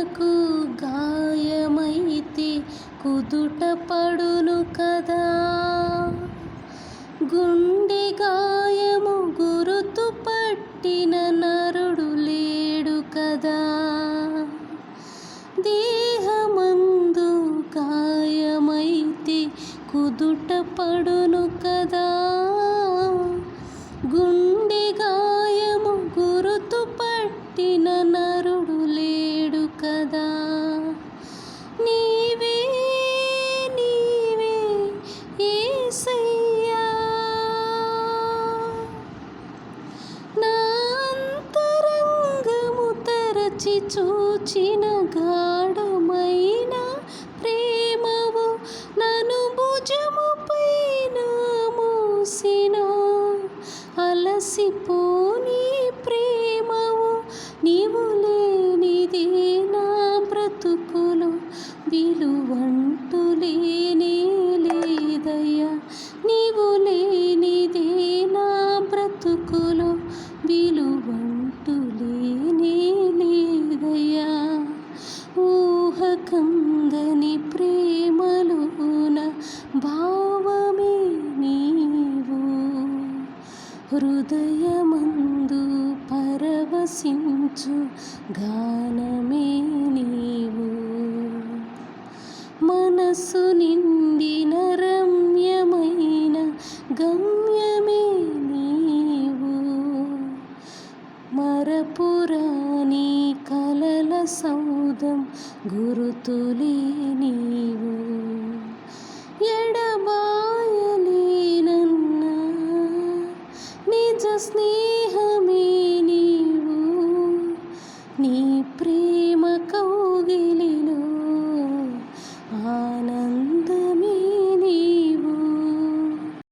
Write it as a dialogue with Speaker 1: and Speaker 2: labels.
Speaker 1: మనకు గాయమైతే కుదుట పడును కదా. గుండె గాయము గురుతు పట్టిన నరుడు లేడు కదా. దేహమందు గాయమైతే కుదుట పడును కదా. గుండె గాయము గురుతు పట్టిన నరుడు లేడు కదా. నీవే నీవే యేసయ్యా, నా అంతరంగము తరచి చూచిన గాఢమైన ప్రేమవు, నన్ను భుజము పైన మోసిన అలసిపోని ప్రేమవు. నీవు లేనిదే నా బ్రతుకులో విలువంటూ లేనే లేదయ్యా. నీవు లేనిదే నా బ్రతుకులో విలువంటూ లేనే లేదయ్యా. ఊహకందని ప్రేమలోన భావమే నీవు, హృదయమందు పరవశించు గానమే నీవు. మనసు నిండిన రమ్యమైన గమ్యమే నీవు, మరపురాని కలల సౌధం గురుతులే నీవు. ఎడబాయలేనన్న నిజ స్నేహమే నీవు, నీ ప్రేమ